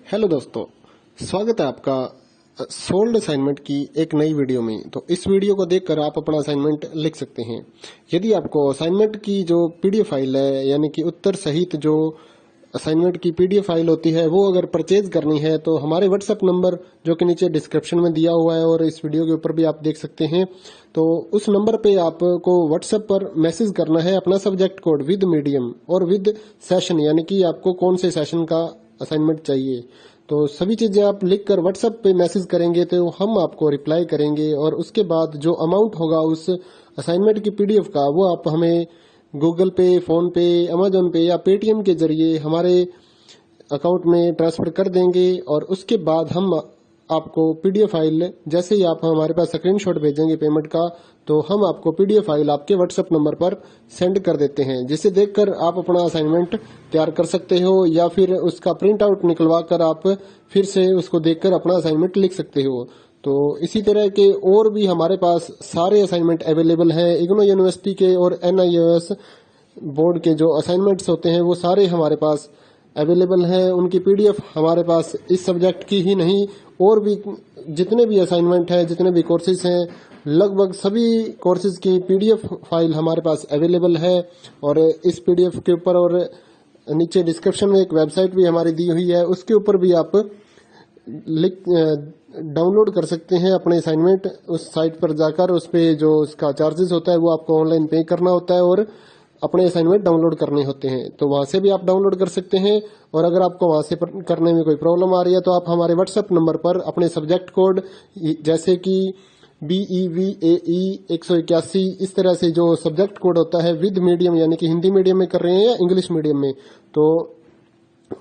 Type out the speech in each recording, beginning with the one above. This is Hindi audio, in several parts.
हेलो दोस्तों, स्वागत है आपका सोल्ड असाइनमेंट की एक नई वीडियो में। तो इस वीडियो को देखकर आप अपना असाइनमेंट लिख सकते हैं। यदि आपको असाइनमेंट की जो पीडीएफ फाइल है, यानी कि उत्तर सहित जो असाइनमेंट की पीडीएफ फाइल होती है, वो अगर परचेज करनी है तो हमारे व्हाट्सएप नंबर जो कि नीचे डिस्क्रिप्शन में दिया हुआ है और इस वीडियो के ऊपर भी आप देख सकते हैं, तो उस नंबर पे आपको व्हाट्सएप पर मैसेज करना है अपना सब्जेक्ट कोड विद मीडियम और विद सेशन, यानी कि आपको कौन से सेशन का असाइनमेंट चाहिए। तो सभी चीजें आप लिखकर व्हाट्सएप पे मैसेज करेंगे तो हम आपको रिप्लाई करेंगे और उसके बाद जो अमाउंट होगा उस असाइनमेंट की पीडीएफ का, वो आप हमें गूगल पे, फोन पे, अमेजोन पे या पेटीएम के जरिए हमारे अकाउंट में ट्रांसफर कर देंगे। और उसके बाद हम आपको पीडीएफ फाइल, जैसे ही आप हमारे पास स्क्रीनशॉट भेजेंगे पेमेंट का, तो हम आपको पीडीएफ फाइल आपके व्हाट्सएप नंबर पर सेंड कर देते हैं, जिसे देखकर आप अपना असाइनमेंट तैयार कर सकते हो या फिर उसका प्रिंट आउट निकलवा कर आप फिर से उसको देखकर अपना असाइनमेंट लिख सकते हो। तो इसी तरह के और भी हमारे पास सारे असाइनमेंट अवेलेबल हैं। इग्नो यूनिवर्सिटी के और एनआईओएस बोर्ड के जो असाइनमेंट्स होते हैं वो सारे हमारे पास अवेलेबल है। उनकी पीडीएफ हमारे पास इस सब्जेक्ट की ही नहीं, और भी जितने भी असाइनमेंट है, जितने भी कोर्सेज हैं, लगभग सभी कोर्सेज की पीडीएफ फाइल हमारे पास अवेलेबल है। और इस पीडीएफ के ऊपर और नीचे डिस्क्रिप्शन में एक वेबसाइट भी हमारी दी हुई है, उसके ऊपर भी आप डाउनलोड कर सकते हैं अपने असाइनमेंट। उस साइट पर जाकर उस पे जो उसका चार्जेस होता है वो आपको ऑनलाइन पे करना होता है और अपने असाइनमेंट डाउनलोड करने होते हैं। तो वहां से भी आप डाउनलोड कर सकते हैं। और अगर आपको वहां से करने में कोई प्रॉब्लम आ रही है तो आप हमारे व्हाट्सएप नंबर पर अपने सब्जेक्ट कोड, जैसे कि BEVAE 181, इस तरह से जो सब्जेक्ट कोड होता है विद मीडियम, यानी कि हिंदी मीडियम में कर रहे हैं या इंग्लिश मीडियम में, तो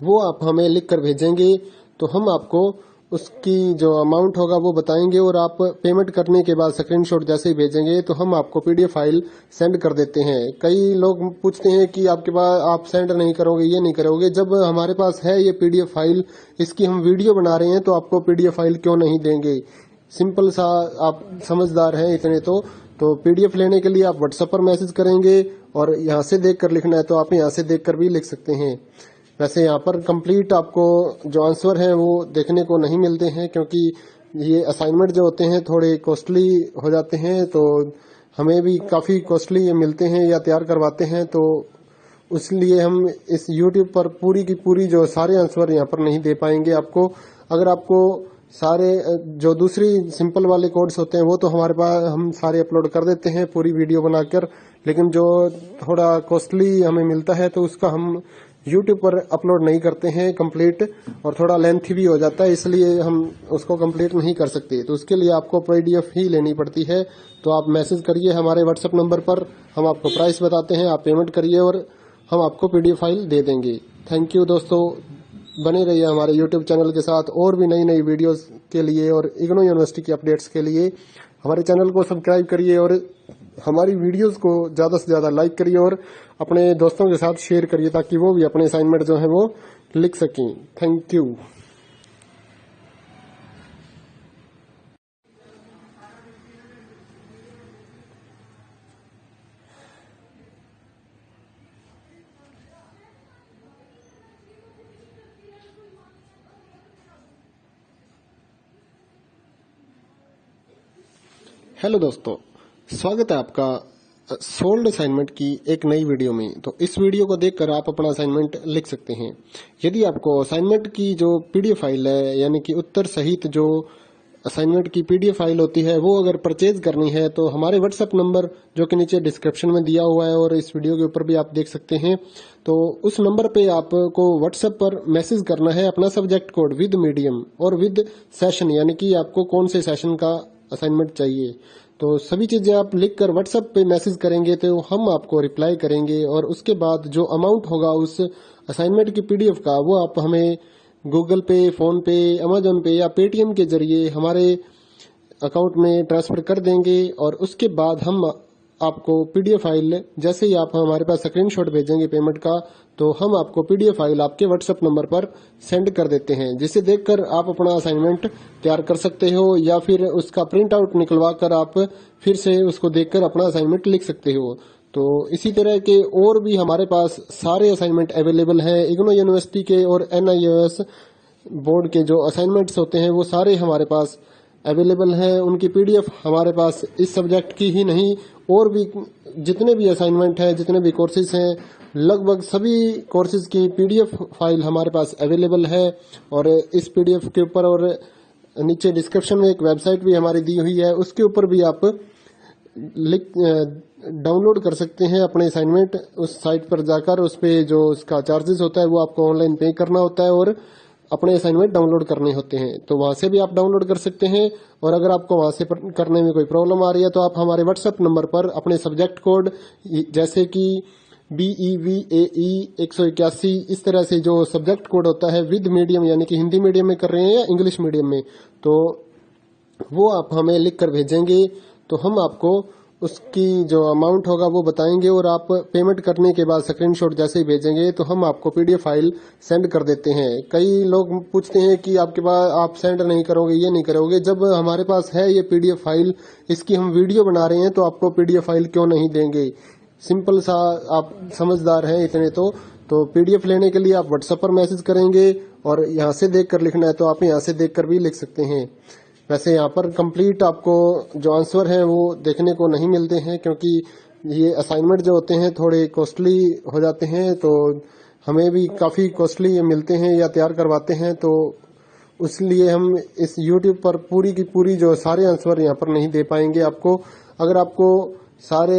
वो आप हमें लिख कर भेजेंगे तो हम आपको उसकी जो अमाउंट होगा वो बताएंगे। और आप पेमेंट करने के बाद स्क्रीनशॉट जैसे ही भेजेंगे तो हम आपको पीडीएफ फाइल सेंड कर देते हैं। कई लोग पूछते हैं कि आपके पास आप सेंड नहीं करोगे, ये नहीं करोगे। जब हमारे पास है ये पीडीएफ फाइल, इसकी हम वीडियो बना रहे हैं, तो आपको पीडीएफ फाइल क्यों नहीं देंगे। सिंपल सा, आप समझदार हैं इतने तो पीडीएफ लेने के लिए आप व्हाट्सएप पर मैसेज करेंगे और यहाँ से देख कर लिखना है तो आप यहाँ से देख कर भी लिख सकते हैं। वैसे यहाँ पर कंप्लीट आपको जो आंसर है वो देखने को नहीं मिलते हैं, क्योंकि ये असाइनमेंट जो होते हैं थोड़े कॉस्टली हो जाते हैं, तो हमें भी काफ़ी कॉस्टली ये मिलते हैं या तैयार करवाते हैं। तो इसलिए हम इस YouTube पर पूरी की पूरी जो सारे आंसर यहाँ पर नहीं दे पाएंगे आपको। अगर आपको सारे जो दूसरी सिंपल वाले कोड्स होते हैं वो तो हमारे पास हम सारे अपलोड कर देते हैं पूरी वीडियो बनाकर, लेकिन जो थोड़ा कॉस्टली हमें मिलता है तो उसका हम YouTube पर अपलोड नहीं करते हैं कंप्लीट, और थोड़ा लेंथी भी हो जाता है, इसलिए हम उसको कंप्लीट नहीं कर सकते। तो उसके लिए आपको पीडीएफ ही लेनी पड़ती है। तो आप मैसेज करिए हमारे व्हाट्सएप नंबर पर, हम आपको प्राइस बताते हैं, आप पेमेंट करिए और हम आपको पीडीएफ फाइल दे देंगे। थैंक यू दोस्तों, बने रहिए हमारे YouTube चैनल के साथ और भी नई नई वीडियोस के लिए और इग्नो यूनिवर्सिटी की अपडेट्स के लिए हमारे चैनल को सब्सक्राइब करिए और हमारी वीडियोस को ज़्यादा से ज़्यादा लाइक करिए और अपने दोस्तों के साथ शेयर करिए, ताकि वो भी अपने असाइनमेंट जो है वो लिख सकें। Thank you. हेलो दोस्तों, स्वागत है आपका सोल्ड असाइनमेंट की एक नई वीडियो में। तो इस वीडियो को देखकर आप अपना असाइनमेंट लिख सकते हैं। यदि आपको असाइनमेंट की जो पीडीएफ फाइल है, यानी कि उत्तर सहित जो असाइनमेंट की पीडीएफ फाइल होती है, वो अगर परचेज करनी है तो हमारे व्हाट्सएप नंबर जो कि नीचे डिस्क्रिप्शन में दिया हुआ है और इस वीडियो के ऊपर भी आप देख सकते हैं, तो उस नंबर पे आपको व्हाट्सएप पर मैसेज करना है अपना सब्जेक्ट कोड विद मीडियम और विद सेशन, यानी कि आपको कौन से सेशन का असाइनमेंट चाहिए। तो सभी चीजें आप लिखकर व्हाट्सएप पे मैसेज करेंगे तो हम आपको रिप्लाई करेंगे। और उसके बाद जो अमाउंट होगा उस असाइनमेंट की पीडीएफ का, वो आप हमें गूगल पे, फोन पे, अमेजोन पे या पेटीएम के जरिए हमारे अकाउंट में ट्रांसफर कर देंगे। और उसके बाद हम आपको पीडीएफ फाइल, जैसे ही आप हमारे पास स्क्रीनशॉट भेजेंगे पेमेंट का, तो हम आपको पीडीएफ फाइल आपके व्हाट्सएप नंबर पर सेंड कर देते हैं, जिसे देखकर आप अपना असाइनमेंट तैयार कर सकते हो या फिर उसका प्रिंट आउट निकलवा कर आप फिर से उसको देखकर अपना असाइनमेंट लिख सकते हो। तो इसी तरह के और भी हमारे पास सारे असाइनमेंट अवेलेबल हैं। इग्नो यूनिवर्सिटी के और एनआईओएस बोर्ड के जो असाइनमेंट्स होते हैं वो सारे हमारे पास अवेलेबल है। उनकी पीडीएफ हमारे पास इस सब्जेक्ट की ही नहीं और भी जितने भी असाइनमेंट है, जितने भी कोर्सेज हैं, लगभग सभी कोर्सेज की पीडीएफ फाइल हमारे पास अवेलेबल है। और इस पीडीएफ के ऊपर और नीचे डिस्क्रिप्शन में एक वेबसाइट भी हमारी दी हुई है, उसके ऊपर भी आप डाउनलोड कर सकते हैं अपने असाइनमेंट। उस साइट पर जाकर उस पे जो उसका चार्जेस होता है वो आपको ऑनलाइन पे करना होता है और अपने असाइनमेंट डाउनलोड करने होते हैं। तो वहां से भी आप डाउनलोड कर सकते हैं। और अगर आपको वहां से करने में कोई प्रॉब्लम आ रही है तो आप हमारे व्हाट्सएप नंबर पर अपने सब्जेक्ट कोड जैसे कि BEVAE 181 इस तरह से जो सब्जेक्ट कोड होता है विद मीडियम यानी कि हिंदी मीडियम में कर रहे हैं या इंग्लिश मीडियम में, तो वो आप हमें लिख कर भेजेंगे तो हम आपको उसकी जो अमाउंट होगा वो बताएंगे और आप पेमेंट करने के बाद स्क्रीनशॉट जैसे ही भेजेंगे तो हम आपको पीडीएफ फाइल सेंड कर देते हैं। कई लोग पूछते हैं कि आपके पास आप सेंड नहीं करोगे, ये नहीं करोगे। जब हमारे पास है ये पीडीएफ फाइल, इसकी हम वीडियो बना रहे हैं तो आपको पीडीएफ फाइल क्यों नहीं देंगे। सिंपल सा, आप समझदार हैं इतने तो पीडीएफ लेने के लिए आप व्हाट्सएप पर मैसेज करेंगे और यहाँ से देख कर लिखना है तो आप यहाँ से देख कर भी लिख सकते हैं। वैसे यहाँ पर कंप्लीट आपको जो आंसर है वो देखने को नहीं मिलते हैं क्योंकि ये असाइनमेंट जो होते हैं थोड़े कॉस्टली हो जाते हैं, तो हमें भी काफ़ी कॉस्टली मिलते हैं या तैयार करवाते हैं, तो इसलिए हम इस YouTube पर पूरी की पूरी जो सारे आंसर यहाँ पर नहीं दे पाएंगे आपको। अगर आपको सारे